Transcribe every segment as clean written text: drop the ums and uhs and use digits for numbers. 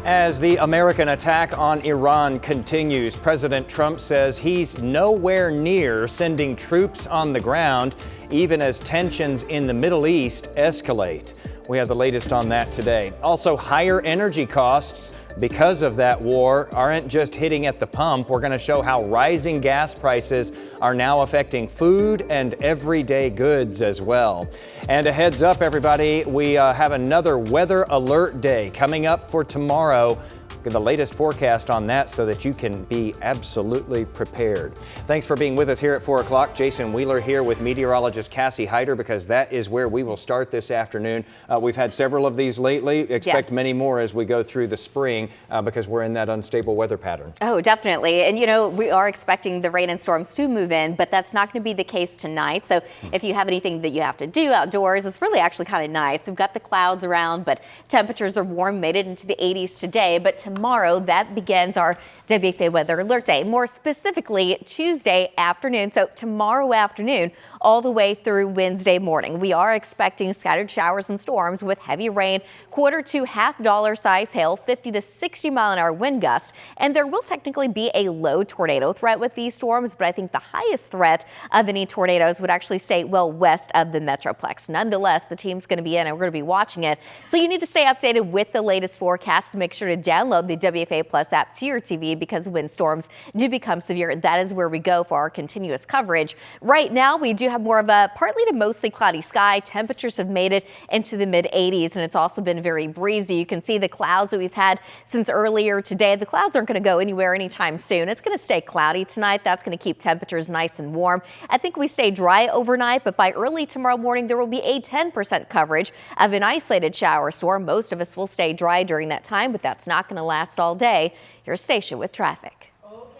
As the American attack on Iran continues, President Trump says he's nowhere near sending troops on the ground, even as tensions in the Middle East escalate. We have the latest on that today. Also, higher energy costs because of that war aren't just hitting at the pump. We're going to show how rising gas prices are now affecting food and everyday goods as well. And a heads up, everybody, we have another weather alert day coming up for tomorrow. Get the latest forecast on that so that you can be absolutely prepared. Thanks for being with us here at 4 o'clock. Jason Wheeler here with meteorologist Cassie Hyder, because that is where we will start this afternoon. We've had several of these lately. Expect many more as we go through the spring because we're in that unstable weather pattern. Oh, definitely. And, you know, we are expecting the rain and storms to move in, but that's not going to be the case tonight. So if you have anything that you have to do outdoors, it's really actually kind of nice. We've got the clouds around, but temperatures are warm, made it into the 80s today. But tomorrow, that begins our WFA Weather Alert Day, more specifically Tuesday afternoon. So tomorrow afternoon all the way through Wednesday morning, we are expecting scattered showers and storms with heavy rain, quarter to half dollar size hail, 50 to 60 mile an hour wind gusts. And there will technically be a low tornado threat with these storms, but I think the highest threat of any tornadoes would actually stay well west of the Metroplex. Nonetheless, the team's going to be in and we're going to be watching it. So you need to stay updated with the latest forecast. Make sure to download the WFA Plus app to your TV, because when storms do become severe, that is where we go for our continuous coverage. Right now, we do have more of a partly to mostly cloudy sky. Temperatures have made it into the mid 80s, and it's also been very breezy. You can see the clouds that we've had since earlier today. The clouds aren't going to go anywhere anytime soon. It's going to stay cloudy tonight. That's going to keep temperatures nice and warm. I think we stay dry overnight, but by early tomorrow morning, there will be a 10% coverage of an isolated shower storm. Most of us will stay dry during that time, but that's not going to last all day. Here's Stacia with traffic.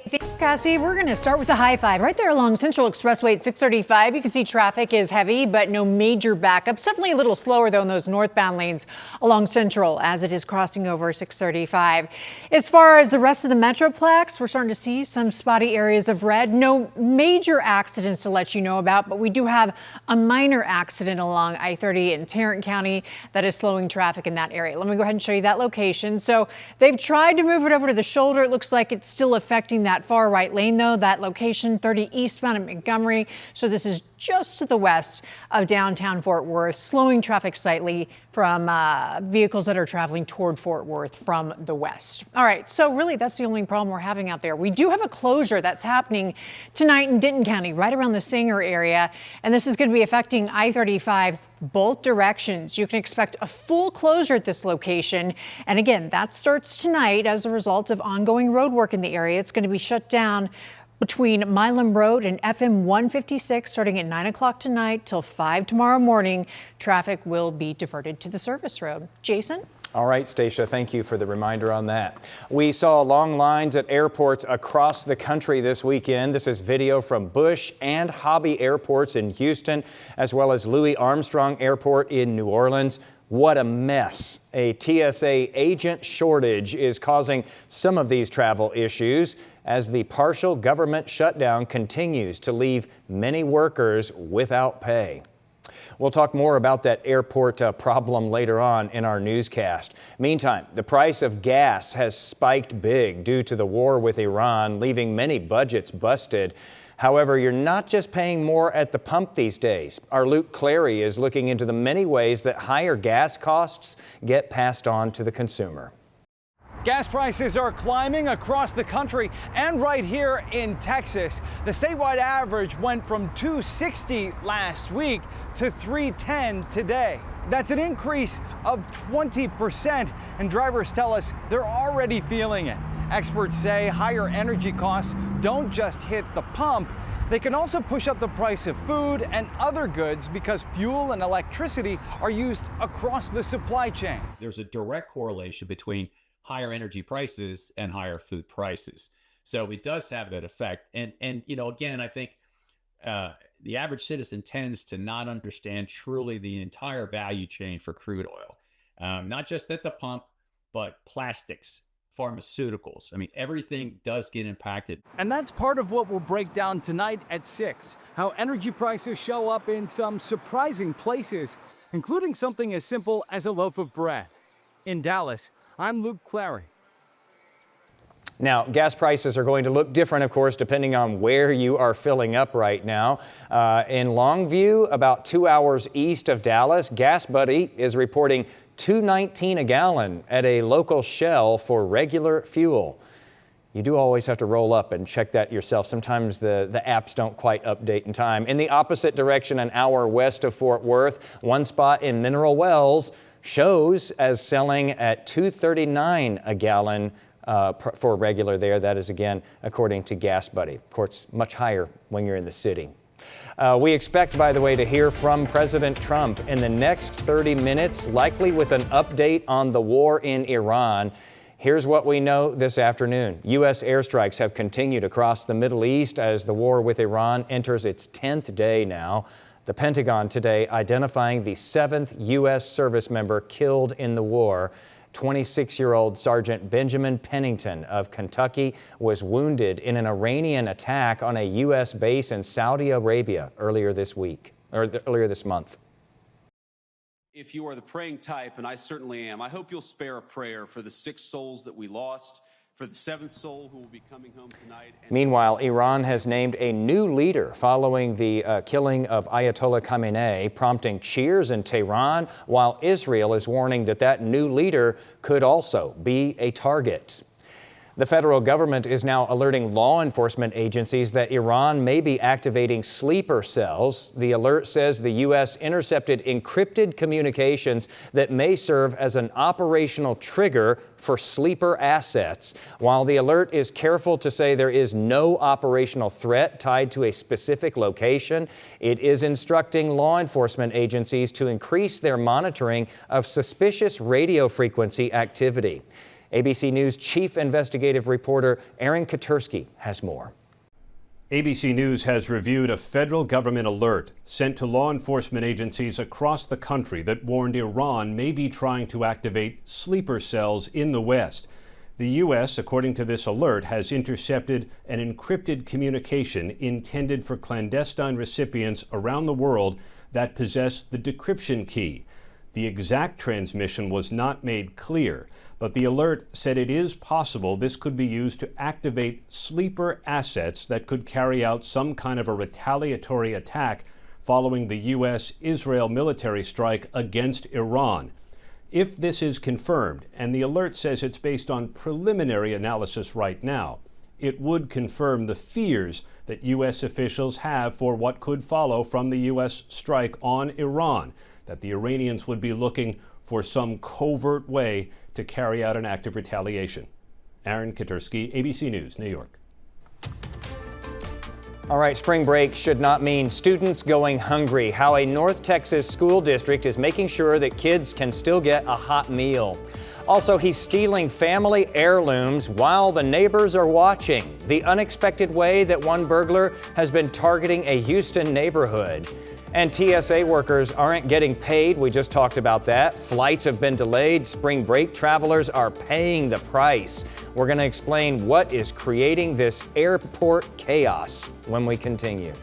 Thanks, Cassie. We're going to start with the high five right there along Central Expressway at 635. You can see traffic is heavy, but no major backups. Definitely a little slower, though, in those northbound lanes along Central as it is crossing over 635. As far as the rest of the Metroplex, we're starting to see some spotty areas of red. No major accidents to let you know about, but we do have a minor accident along I-30 in Tarrant County that is slowing traffic in that area. Let me go ahead and show you that location. So they've tried to move it over to the shoulder. It looks like it's still affecting that far right lane, though. That location 30 eastbound at Montgomery. So this is just to the west of downtown Fort Worth, slowing traffic slightly from vehicles that are traveling toward Fort Worth from the west. All right, so really that's the only problem we're having out there. We do have a closure that's happening tonight in Denton County, right around the Sanger area, and this is going to be affecting I-35 both directions. You can expect a full closure at this location. And again, that starts tonight as a result of ongoing road work in the area. It's going to be shut down between Milam Road and FM 156 starting at 9 o'clock tonight till 5 tomorrow morning. Traffic will be diverted to the service road. Jason? All right, Stacia, thank you for the reminder on that. We saw long lines at airports across the country this weekend. This is video from Bush and Hobby airports in Houston, as well as Louis Armstrong Airport in New Orleans. What a mess. A TSA agent shortage is causing some of these travel issues as the partial government shutdown continues to leave many workers without pay. We'll talk more about that airport problem later on in our newscast. Meantime, the price of gas has spiked big due to the war with Iran, leaving many budgets busted. However, you're not just paying more at the pump these days. Our Luke Clary is looking into the many ways that higher gas costs get passed on to the consumer. Gas prices are climbing across the country and right here in Texas. The statewide average went from $2.60 last week to $3.10 today. That's an increase of 20%, and drivers tell us they're already feeling it. Experts say higher energy costs don't just hit the pump. They can also push up the price of food and other goods because fuel and electricity are used across the supply chain. There's a direct correlation between higher energy prices and higher food prices. So it does have that effect. And you know, again, I think the average citizen tends to not understand truly the entire value chain for crude oil, not just at the pump, but plastics, pharmaceuticals. I mean, everything does get impacted. And that's part of what we'll break down tonight at 6, how energy prices show up in some surprising places, including something as simple as a loaf of bread. In Dallas, I'm Luke Clary. Now, gas prices are going to look different, of course, depending on where you are filling up right now. In Longview, about 2 hours east of Dallas, Gas Buddy is reporting $2.19 a gallon at a local Shell for regular fuel. You do always have to roll up and check that yourself. Sometimes the apps don't quite update in time. In the opposite direction, an hour west of Fort Worth, one spot in Mineral Wells shows as selling at $2.39 a gallon for regular there. That is, again, according to Gas Buddy. Of course, much higher when you're in the city. We expect, by the way, to hear from President Trump in the next 30 minutes, likely with an update on the war in Iran. Here's what we know this afternoon. U.S. airstrikes have continued across the Middle East as the war with Iran enters its 10th day now. The Pentagon today identifying the 7th U.S. service member killed in the war. 26-year-old Sergeant Benjamin Pennington of Kentucky was wounded in an Iranian attack on a U.S. base in Saudi Arabia earlier this month. If you are the praying type, and I certainly am, I hope you'll spare a prayer for the 6 souls that we lost, for the 7th soul who will be coming home tonight. Meanwhile, Iran has named a new leader following the killing of Ayatollah Khamenei, prompting cheers in Tehran, while Israel is warning that that new leader could also be a target. The federal government is now alerting law enforcement agencies that Iran may be activating sleeper cells. The alert says the U.S. intercepted encrypted communications that may serve as an operational trigger for sleeper assets. While the alert is careful to say there is no operational threat tied to a specific location, it is instructing law enforcement agencies to increase their monitoring of suspicious radio frequency activity. ABC News chief investigative reporter Aaron Katursky has more. ABC News has reviewed a federal government alert sent to law enforcement agencies across the country that warned Iran may be trying to activate sleeper cells in the West. The U.S., according to this alert, has intercepted an encrypted communication intended for clandestine recipients around the world that possess the decryption key. The exact transmission was not made clear, but the alert said it is possible this could be used to activate sleeper assets that could carry out some kind of a retaliatory attack following the U.S.-Israel military strike against Iran. If this is confirmed, and the alert says it's based on preliminary analysis right now, it would confirm the fears that U.S. officials have for what could follow from the U.S. strike on Iran, that the Iranians would be looking for some covert way to carry out an act of retaliation. Aaron Katursky, ABC News, New York. All right, spring break should not mean students going hungry. How a North Texas school district is making sure that kids can still get a hot meal. Also, he's stealing family heirlooms while the neighbors are watching. The unexpected way that one burglar has been targeting a Houston neighborhood. And TSA workers aren't getting paid. We just talked about that. Flights have been delayed. Spring break travelers are paying the price. We're going to explain what is creating this airport chaos when we continue.